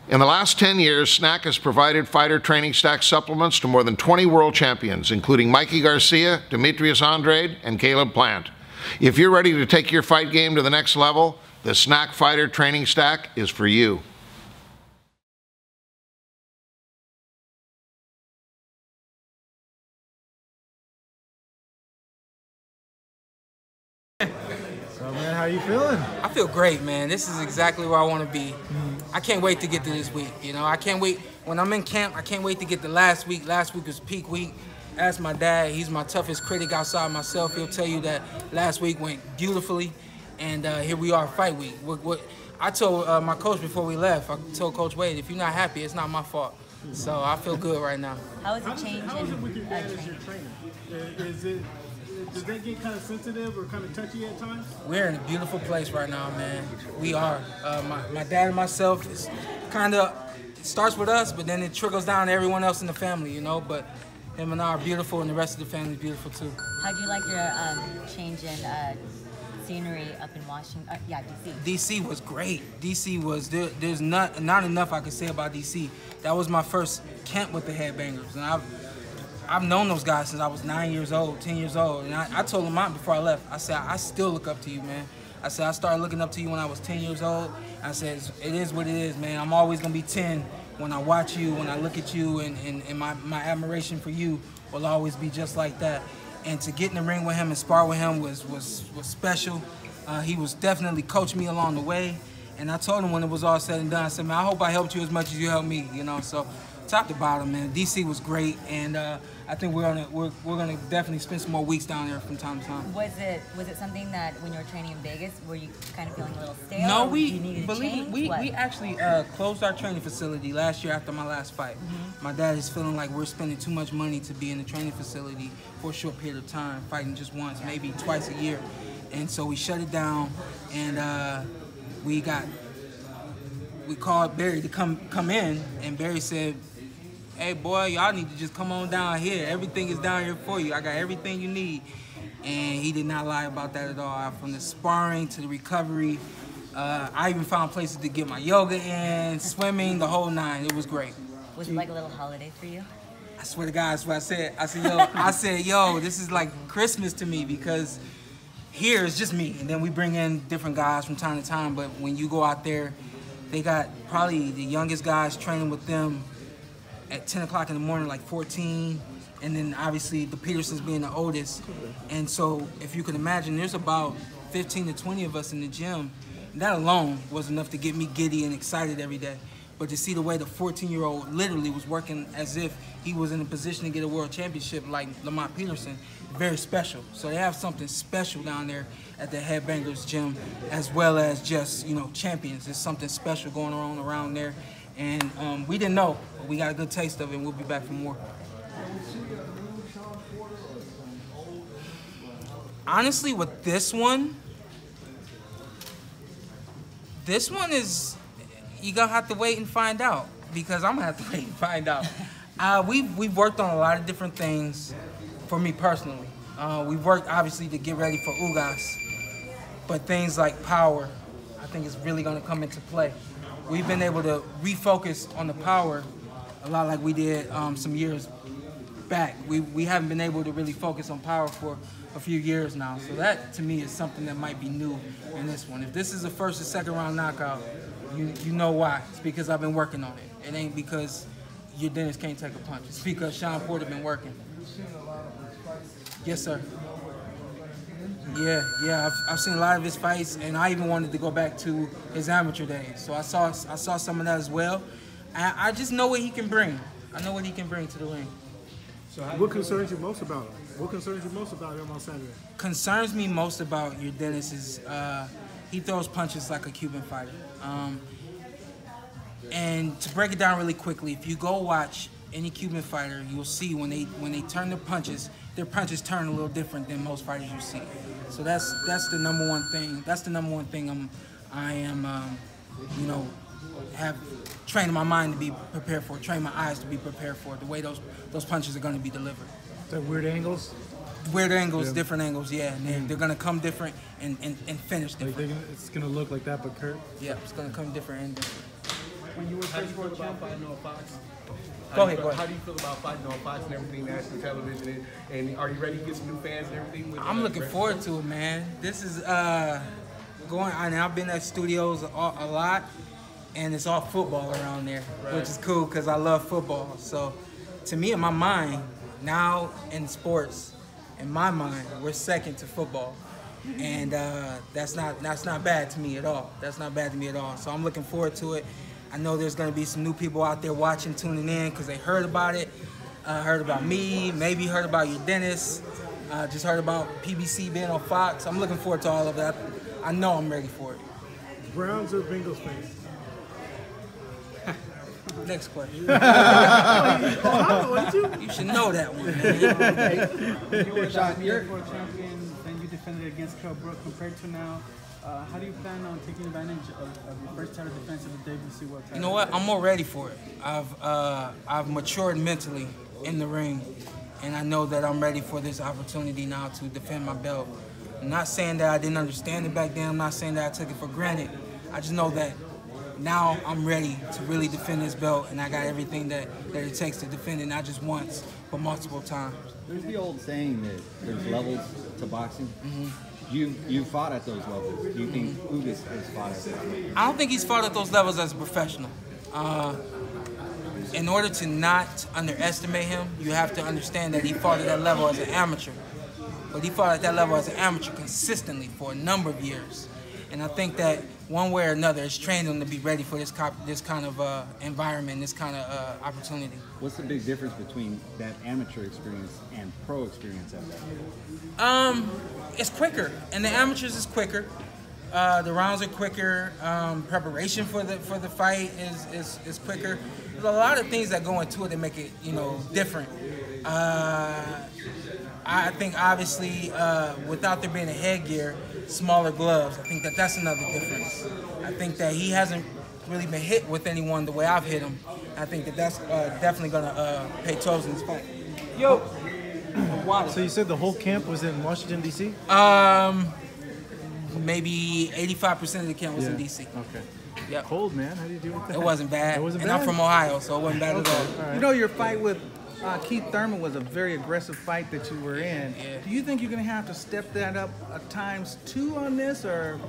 In the last 10 years, SNAC has provided fighter training stack supplements to more than 20 world champions, including Mikey Garcia, Demetrius Andrade, and Caleb Plant. If you're ready to take your fight game to the next level, the SNAC Fighter Training Stack is for you. So man, how you feeling? I feel great, man. This is exactly where I want to be. I can't wait to get to this week. You know, I can't wait. When I'm in camp, I can't wait to get to last week. Last week was peak week. Ask my dad. He's my toughest critic outside myself. He'll tell you that last week went beautifully, and here we are, fight week. I told my coach before we left, I told Coach Wade, if you're not happy, it's not my fault. So I feel good right now. How is it changing? How is it with your training? Does that get kind of sensitive or kind of touchy at times? We're in a beautiful place right now, man. We are. My dad and myself, is kind of, it starts with us, but then it trickles down to everyone else in the family, you know? But him and I are beautiful, and the rest of the family is beautiful, too. How do you like your change in scenery up in Washington? Yeah, D.C. D.C. was great. D.C. was, there's not enough I can say about D.C. That was my first camp with the Headbangers, and I've known those guys since I was 9 years old, 10 years old, and I told them before I left, I said, I still look up to you, man. I said, I started looking up to you when I was 10 years old. I said, it is what it is, man. I'm always going to be 10 when I watch you, when I look at you, and my admiration for you will always be just like that. And to get in the ring with him and spar with him was special. He was definitely coaching me along the way. And I told him when it was all said and done, I said, man, I hope I helped you as much as you helped me, you know. So top to bottom, man, DC was great, and I think we're gonna definitely spend some more weeks down there from time to time. Was it something that when you were training in Vegas, were you kind of feeling a little stale? No, we actually closed our training facility last year after my last fight. My dad is feeling like we're spending too much money to be in the training facility for a short period of time, fighting just once, maybe twice a year, and so we shut it down, and we called Barry to come in, and Barry said, hey boy, y'all need to just come on down here. Everything is down here for you. I got everything you need. And he did not lie about that at all. From the sparring to the recovery, I even found places to get my yoga in, swimming, the whole nine. It was great. Was it like a little holiday for you? I swear to God, that's what I said. I said, yo, this is like Christmas to me, because here it's just me. And then we bring in different guys from time to time. But when you go out there, they got probably the youngest guys training with them at 10 o'clock in the morning, like 14, and then obviously the Petersons being the oldest. And so if you can imagine, there's about 15 to 20 of us in the gym. And that alone was enough to get me giddy and excited every day. But to see the way the 14-year-old literally was working as if he was in a position to get a world championship like Lamont Peterson, very special. So they have something special down there at the Headbangers gym, as well as just, you know, champions. There's something special going on around there. And we didn't know, but we got a good taste of it, and we'll be back for more. Honestly, with this one is, you're gonna have to wait and find out, because I'm gonna have to wait and find out. We've worked on a lot of different things for me personally. We've worked obviously to get ready for Ugas, but things like power, I think is really gonna come into play. We've been able to refocus on the power a lot like we did some years back. We haven't been able to really focus on power for a few years now. So that, to me, is something that might be new in this one. If this is a first or second round knockout, you know why. It's because I've been working on it. It ain't because Yordenis can't take a punch. It's because Shawn Porter been working. Yes, sir. Yeah, I've seen a lot of his fights, and I even wanted to go back to his amateur days. So I saw some of that as well. I just know what he can bring. I know what he can bring to the ring. So what concerns you most about him? What concerns you most about him on Saturday? Concerns me most about Yordenis is he throws punches like a Cuban fighter. And to break it down really quickly, if you go watch any Cuban fighter, you'll see when they turn their punches turn a little different than most fighters you see. So that's the number one thing. That's the number one thing I am you know, have trained my mind to be prepared for, train my eyes to be prepared for, the way those punches are going to be delivered. So weird angles? Weird angles, yeah. Different angles, yeah. And they're going to come different and finish different. Like it's going to look like that, but curved? Yeah, it's going to come different and different. when you were How do you first feel world about champion? fighting on Fox? Go ahead. How do you feel about fighting on Fox and everything, national television? And are you ready to get some new fans and everything? I'm looking forward to it, man. This is going. I've been at studios a lot, and it's all football around there, which is cool because I love football. So, to me, in my mind, now in sports, in my mind, we're second to football, and that's not bad to me at all. That's not bad to me at all. So I'm looking forward to it. I know there's going to be some new people out there watching, tuning in because they heard about it, heard about me, maybe heard about Yordenis, just heard about PBC being on Fox. I'm looking forward to all of that. I know I'm ready for it. Browns or Bengals fans? Next question. Oh, You should know that one, man. You were Shawn, world champion, then you defended against Kell Brook. Compared to now, how do you plan on taking advantage of your first title defense of the WBC World title? You know what? I'm more ready for it. I've matured mentally in the ring, and I know that I'm ready for this opportunity now to defend my belt. I'm not saying that I didn't understand it back then. I'm not saying that I took it for granted. I just know that now I'm ready to really defend this belt, and I got everything that it takes to defend it, not just once, but multiple times. There's the old saying that there's levels to boxing. You fought at those levels. Do you think Ugas has fought at those levels? I don't think he's fought at those levels as a professional. In order to not underestimate him, you have to understand that he fought at that level as an amateur. But he fought at that level as an amateur consistently for a number of years. And I think that one way or another, it's trained him to be ready for this kind of environment, this kind of opportunity. What's the big difference between that amateur experience and pro experience at that? It's quicker, and the amateurs is quicker. The rounds are quicker. Preparation for the fight is quicker. There's a lot of things that go into it that make it different. I think obviously without there being a headgear, smaller gloves. I think that's another difference. I think that he hasn't really been hit with anyone the way I've hit him. I think that's definitely gonna pay tolls in this fight. Yo. So you said the whole camp was in Washington, D.C.? Maybe 85% of the camp was in D.C. Okay. Yep. Cold, man. How do you do with that? It wasn't bad. It wasn't and bad? I'm from Ohio, so it wasn't bad at all. All right. You know, your fight with Keith Thurman was a very aggressive fight that you were in. Yeah. Do you think you're going to have to step that up times 2 on this, or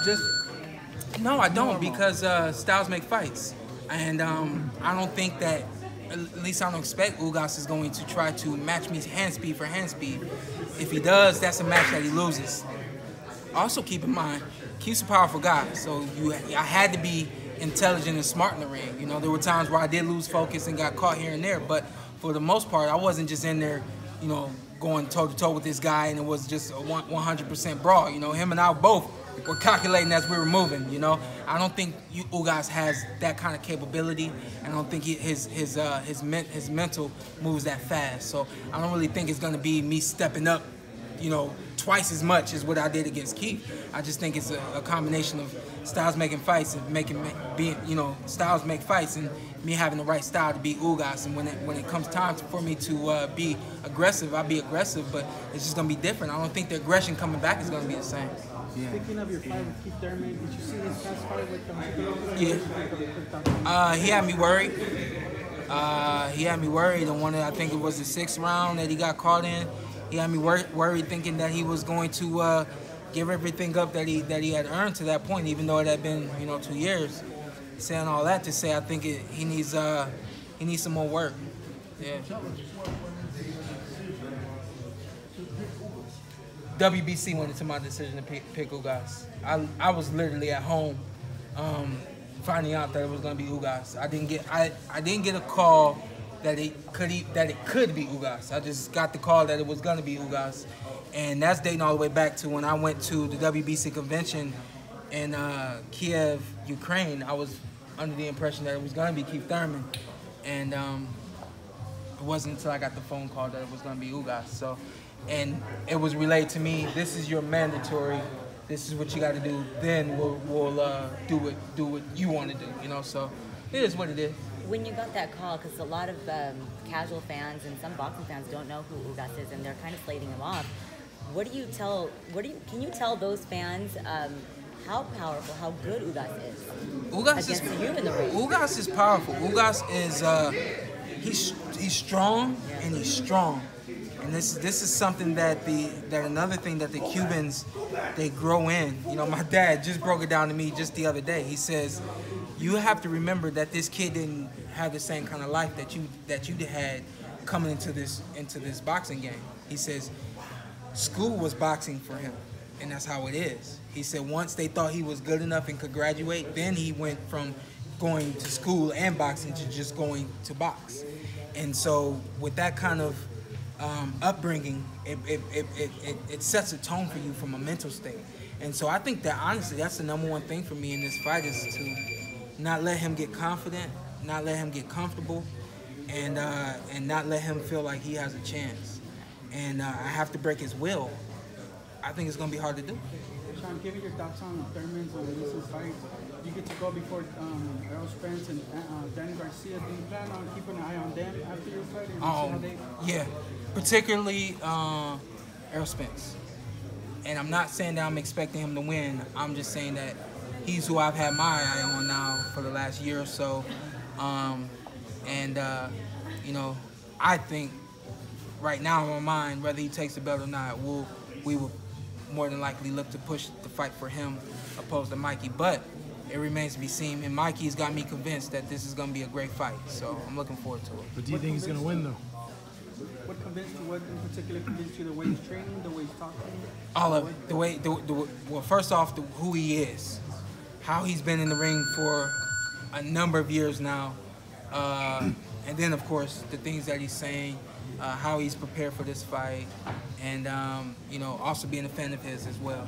just? No, I don't, because styles make fights. And I don't think that, at least I don't expect Ugas is going to try to match me hand speed for hand speed. If he does, that's a match that he loses. Also keep in mind, Keith's a powerful guy, so I had to be intelligent and smart in the ring. You know, there were times where I did lose focus and got caught here and there, but for the most part, I wasn't just in there, going toe-to-toe with this guy, and it was just a 100% brawl. Him and I both were calculating as we were moving. I don't think Ugas has that kind of capability, and I don't think his mental moves that fast. So I don't really think it's going to be me stepping up, twice as much as what I did against Keith. I just think it's a combination of styles making fights and styles make fights, and me having the right style to beat Ugas. And when it comes time for me to be aggressive, I'll be aggressive, but it's just gonna be different. I don't think the aggression coming back is gonna be the same. Yeah. Speaking of your fight with Keith Thurman, did you see his past fight with Yeah. He had me worried. The one that I think it was the 6th round that he got caught in. He had me worried, thinking that he was going to give everything up that he had earned to that point, even though it had been 2 years. Saying all that to say, I think he needs some more work. Yeah. WBC went into my decision to pick Ugas. I was literally at home, finding out that it was gonna be Ugas. I didn't get a call that it could be Ugas. I just got the call that it was gonna be Ugas, and that's dating all the way back to when I went to the WBC convention in Kiev, Ukraine. I was under the impression that it was gonna be Keith Thurman, and it wasn't until I got the phone call that it was gonna be Ugas. So, and it was relayed to me, this is your mandatory. This is what you got to do. Then we'll do what you want to do. So it is what it is. When you got that call, because a lot of casual fans and some boxing fans don't know who Ugas is, and they're kind of slating him off. Can you tell those fans how powerful, how good Ugas is Ugas against you in the ring. Ugas is powerful. Ugas is he's strong and he's strong. And this is something that another thing that the Cubans, they grow in. You know, my dad just broke it down to me just the other day. He says, you have to remember that this kid didn't have the same kind of life that you had coming into this boxing game. He says, school was boxing for him, and that's how it is. He said once they thought he was good enough and could graduate, then he went from going to school and boxing to just going to box. And so with that kind of upbringing, it sets a tone for you from a mental state. And so I think that honestly, that's the #1 thing for me in this fight, is to not let him get confident, not let him get comfortable, and not let him feel like he has a chance. And I have to break his will. I think it's going to be hard to do. Shawn, give me your thoughts on Thurman's and Luis's fight. You get to go before Errol Spence and Danny Garcia. Do you plan on keeping an eye on them after your fight? And see how they... Yeah, particularly Errol Spence. And I'm not saying that I'm expecting him to win. I'm just saying that he's who I've had my eye on now for the last year or so. You know, I think right now in my mind, whether he takes the belt or not, we will more than likely look to push the fight for him opposed to Mikey. But it remains to be seen. And Mikey's got me convinced that this is going to be a great fight. So I'm looking forward to it. But do you think he's going to win, though? What convinced you? What in particular convinced you? The way he's training, the way he's talking? All of it. Well, first off, who he is, how he's been in the ring for a number of years now, and then of course the things that he's saying, how he's prepared for this fight, and you know, also being a fan of his as well.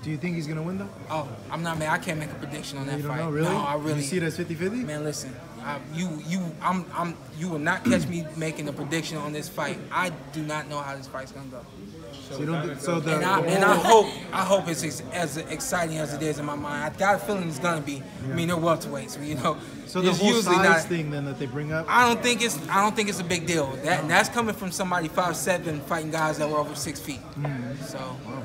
Do you think he's gonna win though? Oh, I'm not, man. I can't make a prediction on that You don't fight. know, really? No, I really. You see it as 50-50? Man, listen. You will not catch me making a prediction on this fight. I do not know how this fight's gonna go. So you don't. I hope it's as exciting as it is in my mind. I got a feeling it's gonna be. Yeah. I mean, they're welterweights, you know. So the whole size thing then that they bring up. I don't think it's a big deal. That's coming from somebody 5'7" fighting guys that were over 6 feet. So. Wow.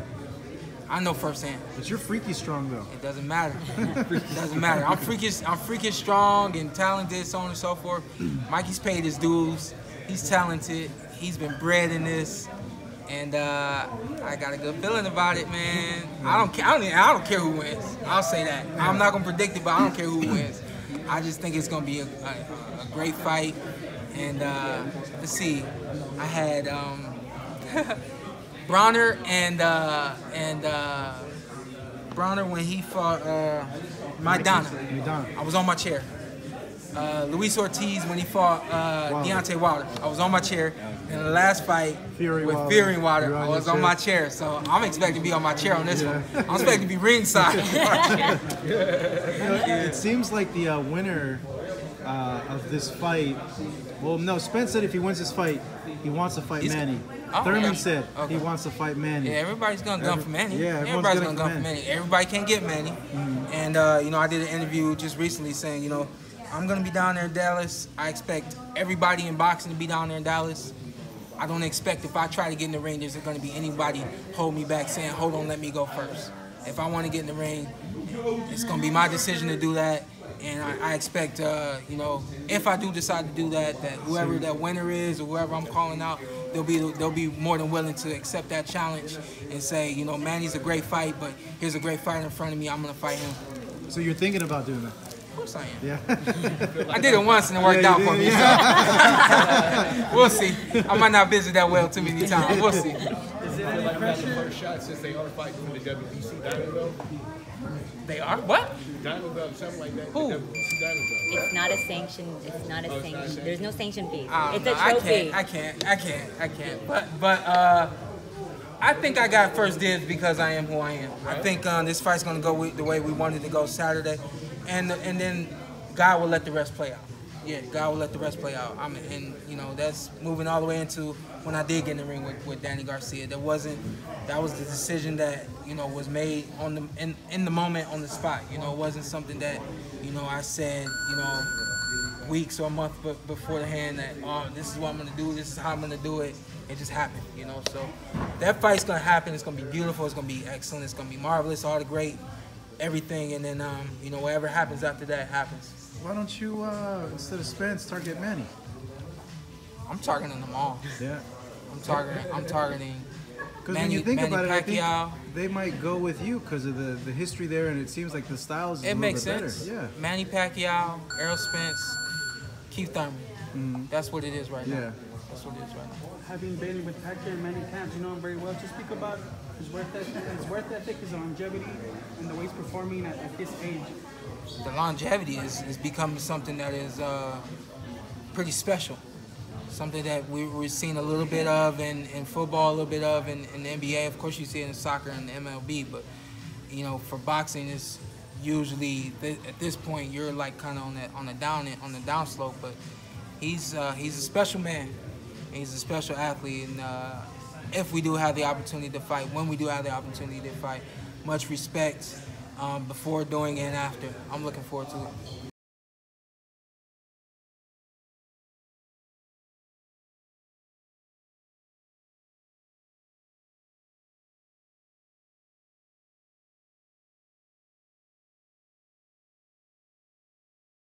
I know firsthand. But you're freaky strong though. It doesn't matter. It doesn't matter. I'm freakish strong and talented, so on and so forth. Mikey's paid his dues. He's talented. He's been bred in this, and I got a good feeling about it, man. I don't care who wins. I'll say that. I'm not gonna predict it, but I don't care who wins. I just think it's gonna be a great fight. And let's see. I had. Bronner and Bronner when he fought Maidana. I was on my chair. Luis Ortiz when he fought Deontay Wilder. I was on my chair. And the last fight with Fury Wilder, I was on my chair. So I'm expecting to be on my chair on this one. I'm expecting to be ringside. It seems like the winner of this fight. Well, no, Spence said if he wins this fight, he wants to fight Manny. Thurman said he wants to fight Manny. Yeah, everybody's gonna gun for Manny. Yeah, everybody's gonna gun for Manny. Everybody can't get Manny. And you know, I did an interview just recently saying, you know, I'm gonna be down there in Dallas. I expect everybody in boxing to be down there in Dallas. I don't expect if I try to get in the ring, there's gonna be anybody hold me back saying, hold on, let me go first. If I want to get in the ring, it's gonna be my decision to do that. And I expect, you know, if I do decide to do that, that whoever that winner is or whoever I'm calling out, they'll be more than willing to accept that challenge and say, you know, Manny's a great fight, but here's a great fighter in front of me. I'm gonna fight him. So you're thinking about doing that? Of course I am. Yeah. I did it once and it worked out for me. Yeah. So. We'll see. I might not visit that well too many times. We'll see. Is it any pressure? The first shot since they are fighting for the WBC title though? They are? What? Diamond belt, something like that. Who? It's not a sanction. It's not a sanction. There's no sanction fee. It's no, a trophy. I can't. But I think I got first dibs because I am who I am. Right. I think this fight's gonna go the way we wanted to go Saturday, and then God will let the rest play out. Yeah, God will let the rest play out. And you know, that's moving all the way into when I did get in the ring with Danny Garcia. That was the decision that, you know, was made on in the moment, on the spot. You know, it wasn't something that, you know, I said, you know, weeks or a month beforehand that, oh, this is what I'm gonna do, this is how I'm gonna do it. It just happened, you know. So that fight's gonna happen. It's gonna be beautiful. It's gonna be excellent. It's gonna be marvelous. All the great, everything, and then you know, whatever happens after that happens. Why don't you instead of Spence target Manny? I'm targeting them all. Yeah. I'm targeting. Because when you think about it, I Pacquiao. think they might go with you because of the history there, and it seems like the styles is It a makes little bit sense. better. Yeah. Manny Pacquiao, Errol Spence, Keith Thurman. Mm-hmm. That's what it is right now. Yeah. That's what it is right now. Having been with Hector in many camps, you know him very well. Just speak about his work ethic, his longevity, and the way he's performing at this age. The longevity is becoming something that is pretty special. Something that we're seeing a little bit of in football, a little bit of in the NBA. Of course, you see it in soccer and the MLB, but you know, for boxing, it's usually at this point you're like kind of on the downslope. But he's a special man. He's a special athlete, and if we do have the opportunity to fight, when we do have the opportunity to fight, much respect before, during, and after. I'm looking forward to it.